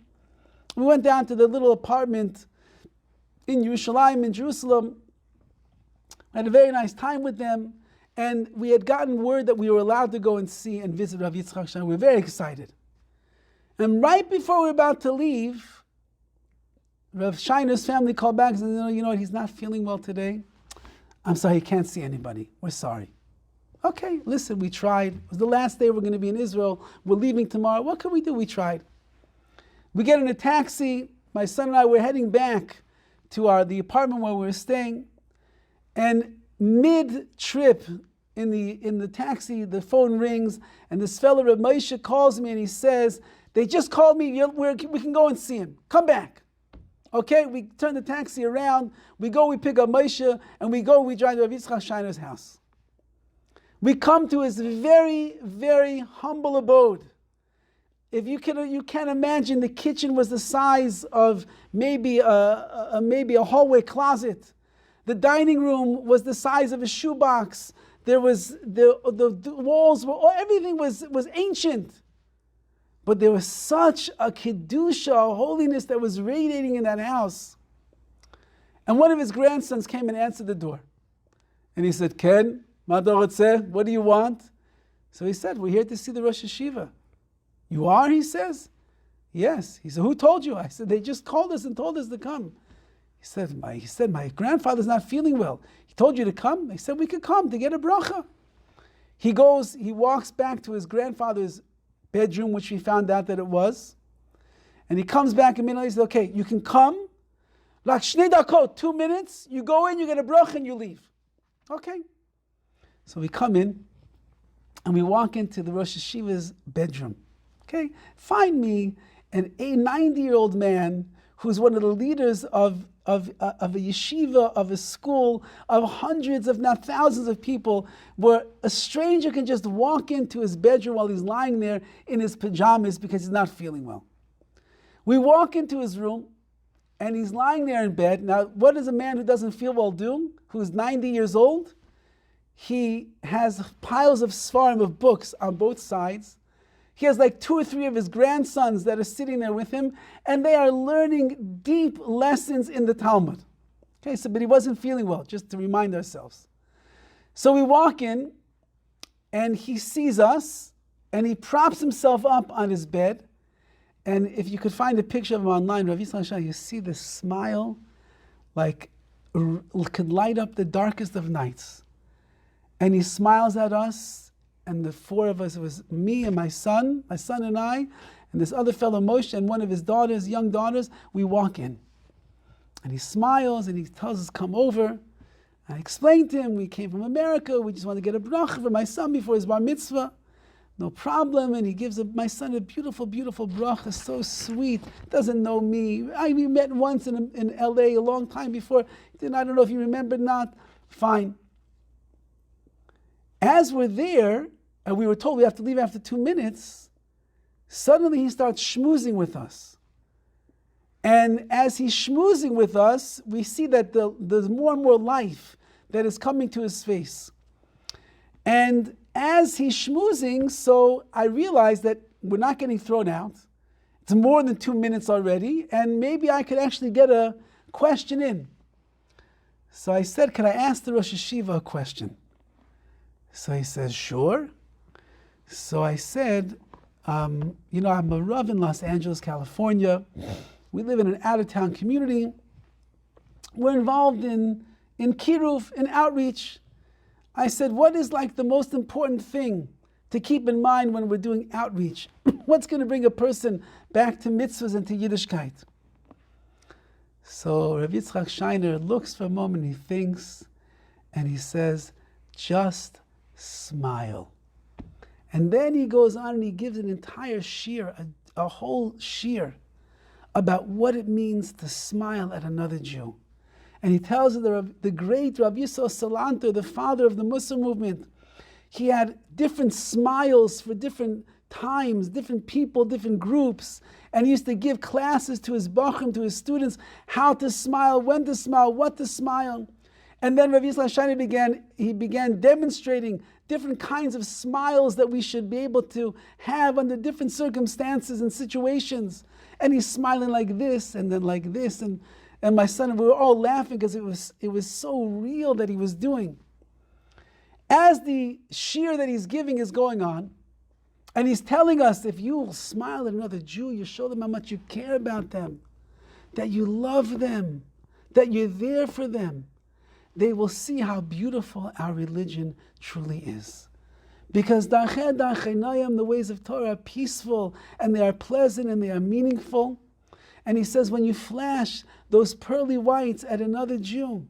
We went down to the little apartment in Yerushalayim, in Jerusalem. I had a very nice time with them. And we had gotten word that we were allowed to go and see and visit Rav Yitzchak Shiner. We were very excited. And right before we were about to leave, Rav Shiner's family called back and said, you know what, he's not feeling well today. I'm sorry, he can't see anybody. We're sorry. Okay, listen, we tried. It was the last day we're going to be in Israel. We're leaving tomorrow. What can we do? We tried. We get in a taxi. My son and I were heading back to the apartment where we were staying. And mid-trip in the taxi, the phone rings, and this fellow, Reb Moshe, calls me and he says, they just called me, we can go and see him. Come back. Okay, we turn the taxi around, we pick up Moshe, and we drive to Rav Yitzchak Shiner's house. We come to his very, very humble abode. If you can't imagine, the kitchen was the size of maybe a hallway closet. The dining room was the size of a shoebox. There was the walls were, everything was ancient. But there was such a kedusha, a holiness that was radiating in that house. And one of his grandsons came and answered the door. And he said, Ken, what do you want? So he said, we're here to see the Rosh Hashiva. You are, he says? Yes. He said, who told you? I said, they just called us and told us to come. He said, my grandfather's not feeling well. He told you to come? I said, we could come to get a bracha. He walks back to his grandfather's bedroom, which we found out that it was. And he comes back immediately and says, okay, you can come. Like 2 minutes, you go in, you get a bracha, and you leave. Okay. So we come in, and we walk into the Rosh Hashiva's bedroom. Okay. Find me a 90-year-old man who's one of the leaders of a yeshiva, of a school, of hundreds, if not thousands of people, where a stranger can just walk into his bedroom while he's lying there in his pajamas because he's not feeling well. We walk into his room, and he's lying there in bed. Now, what does a man who doesn't feel well do, who's 90 years old? He has piles of svarim, of books on both sides. He has like 2 or 3 of his grandsons that are sitting there with him, and they are learning deep lessons in the Talmud. Okay, but he wasn't feeling well, just to remind ourselves. So we walk in, and he sees us, and he props himself up on his bed. And if you could find a picture of him online, Rav Yitzchak Shiner, you see this smile, like could light up the darkest of nights. And he smiles at us. And the 4 of us, it was me and my son and I, and this other fellow Moshe and one of his daughters, young daughters. We walk in. And he smiles and he tells us, come over. I explained to him, we came from America, we just want to get a bracha for my son before his bar mitzvah. No problem. And he gives my son a beautiful, beautiful bracha, so sweet. Doesn't know me. We met once in LA a long time before. I don't know if you remember or not. Fine. As we're there, and we were told we have to leave after 2 minutes, suddenly he starts schmoozing with us. And as he's schmoozing with us, we see that there's more and more life that is coming to his face. And as he's schmoozing, so I realized that we're not getting thrown out. It's more than 2 minutes already, and maybe I could actually get a question in. So I said, can I ask the Rosh Hashiva a question? So he says, sure. So I said, I'm a Rav in Los Angeles, California. We live in an out-of-town community. We're involved in kiruv, in outreach. I said, what is like the most important thing to keep in mind when we're doing outreach? What's going to bring a person back to mitzvahs and to Yiddishkeit? So Rav Yitzchak Shiner looks for a moment, he thinks, and he says, just smile. And then he goes on and he gives an entire shiur, a whole shiur about what it means to smile at another Jew. And he tells the great Rabbi Salanter, the father of the Muslim movement, he had different smiles for different times, different people, different groups, and he used to give classes to his bachim, to his students, how to smile, when to smile, what to smile. And then Rabbi Yisrael Shiner began demonstrating different kinds of smiles that we should be able to have under different circumstances and situations. And he's smiling like this, and then like this, and my son, we were all laughing because it was so real that he was doing. As the shiur that he's giving is going on, and he's telling us, if you will smile at another Jew, you show them how much you care about them, that you love them, that you're there for them, they will see how beautiful our religion truly is. Because the ways of Torah are peaceful, and they are pleasant, and they are meaningful. And he says, when you flash those pearly whites at another Jew,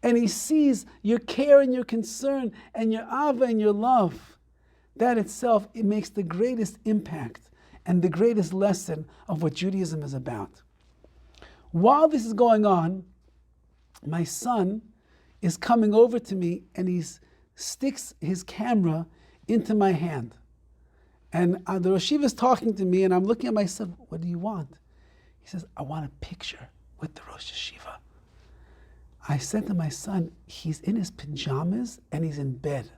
and he sees your care and your concern and your ava and your love, that itself, it makes the greatest impact and the greatest lesson of what Judaism is about. While this is going on, my son is coming over to me and he sticks his camera into my hand. And the Rosh Yeshiva is talking to me and I'm looking at my son, what do you want? He says, I want a picture with the Rosh Yeshiva. I said to my son, he's in his pajamas and he's in bed.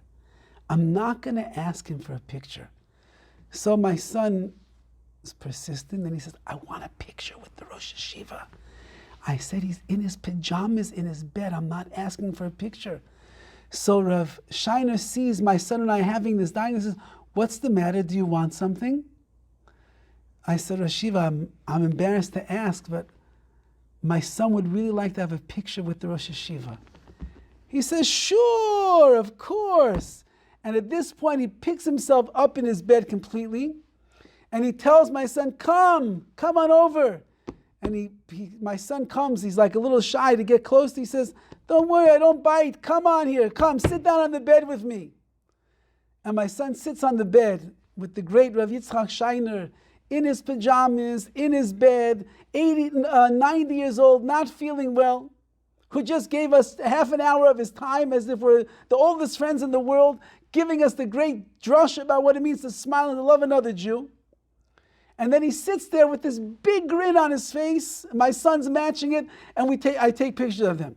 I'm not going to ask him for a picture. So my son is persistent and he says, I want a picture with the Rosh Yeshiva. I said, he's in his pajamas in his bed. I'm not asking for a picture. So Rav Shiner sees my son and I having this dialogue and says, what's the matter? Do you want something? I said, Rosh Yeshiva, I'm embarrassed to ask, but my son would really like to have a picture with the Rosh Yeshiva. He says, sure, of course. And at this point, he picks himself up in his bed completely, and he tells my son, come on over. And my son comes, he's like a little shy to get close. He says, don't worry, I don't bite. Come on here, come, sit down on the bed with me. And my son sits on the bed with the great Rav Yitzchak Shiner, in his pajamas, in his bed, 90 years old, not feeling well, who just gave us half an hour of his time as if we're the oldest friends in the world, giving us the great drush about what it means to smile and to love another Jew. And then he sits there with this big grin on his face, my son's matching it, and I take pictures of them.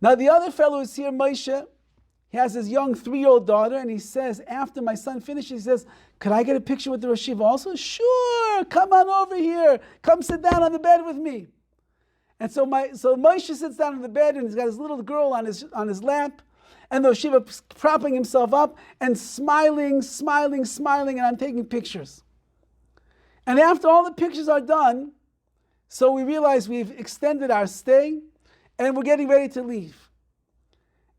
Now the other fellow is here, Moshe. He has his young 3-year-old daughter, and he says, after my son finishes, he says, could I get a picture with the Rosh Yeshiva also? Sure, come on over here. Come sit down on the bed with me. And so Moshe sits down on the bed, and he's got his little girl on his lap, and the Rosh Yeshiva propping himself up and smiling, and I'm taking pictures. And after all the pictures are done, so we realize we've extended our stay, and we're getting ready to leave.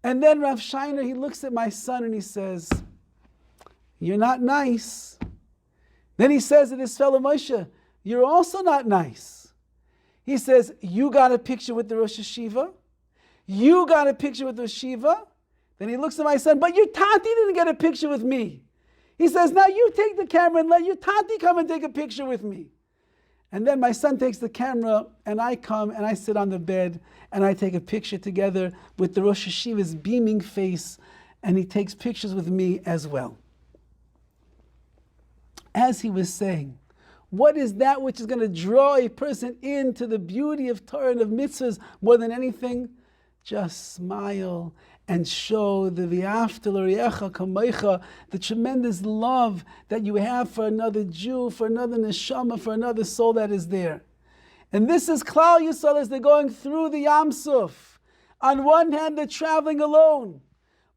And then Rav Shiner, he looks at my son and he says, you're not nice. Then he says to this fellow Moshe, you're also not nice. He says, you got a picture with the Rosh Yeshiva? You got a picture with the Rosh Yeshiva? Then he looks at my son, but your Tati didn't get a picture with me. He says, now you take the camera and let your Tati come and take a picture with me. And then my son takes the camera and I come and I sit on the bed and I take a picture together with the Rosh Yeshiva's beaming face, and he takes pictures with me as well. As he was saying, what is that which is going to draw a person into the beauty of Torah and of mitzvahs more than anything? Just smile and show the v'afta l'reacha kamecha, the tremendous love that you have for another Jew, for another neshama, for another soul that is there. And this is Klal Yisrael as they're going through the Yam Suf. On one hand, they're traveling alone.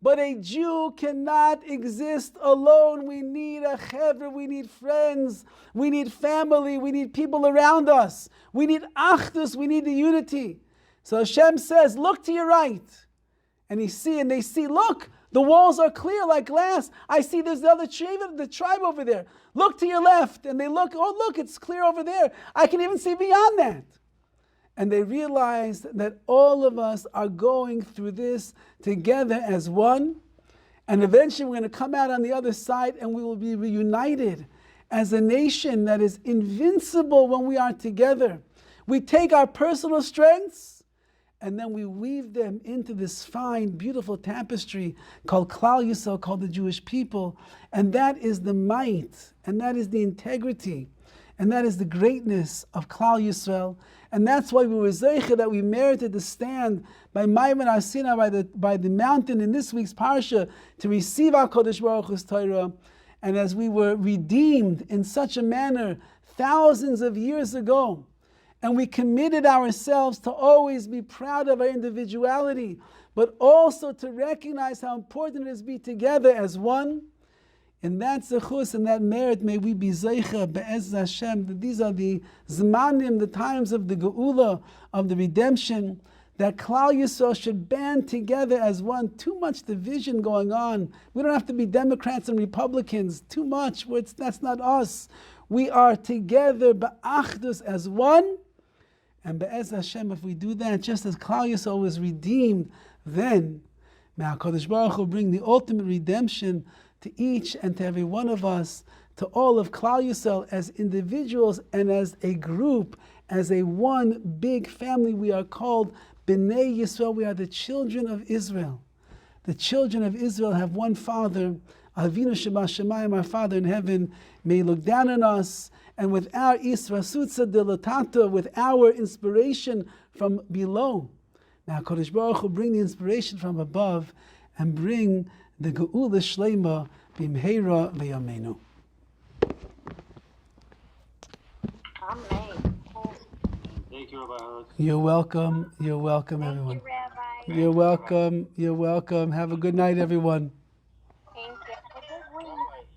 But a Jew cannot exist alone. We need a chevra, we need friends, we need family, we need people around us. We need achdus, we need the unity. So Hashem says, look to your right. And they see, look, the walls are clear like glass. I see there's the other tribe over there. Look to your left. And they look, oh look, it's clear over there. I can even see beyond that. And they realize that all of us are going through this together as one. And eventually we're going to come out on the other side and we will be reunited. as a nation that is invincible when we are together. We take our personal strengths and then we weave them into this fine, beautiful tapestry called Klal Yisrael, called the Jewish people. And that is the might, and that is the integrity, and that is the greatness of Klal Yisrael. And that's why we were zeicha, that we merited to stand by Maimon Har Sinai, by the mountain in this week's parsha, to receive our Kodesh Baruch Hu's Torah. And as we were redeemed in such a manner thousands of years ago, and we committed ourselves to always be proud of our individuality, but also to recognize how important it is to be together as one. In that zechus and that merit, may we be zeicha be'ez Hashem, that these are the zmanim, the times of the geula, of the redemption, that Klal Yisrael should band together as one. Too much division going on. We don't have to be Democrats and Republicans. Too much. That's not us. We are together ba'achdus as one. And be'ez Hashem, if we do that, just as Klal Yisrael was redeemed, then may HaKadosh Baruch Hu bring the ultimate redemption to each and to every one of us, to all of Klal Yisrael as individuals and as a group, as a one big family. We are called B'nai Yisrael. We are the children of Israel. The children of Israel have one Father, Avinu Shebashamayim, our Father in heaven, may look down on us, and with our Israsutza Dilatata, with our inspiration from below. Now Kodesh Baruch Hu bring the inspiration from above and bring the Geula Shlema B'mheira V'yameinu. Amen. Thank you, Rabbi Horowitz. You're welcome. You're welcome, everyone. Thank you, Rabbi. You're welcome. You're welcome. Have a good night, everyone.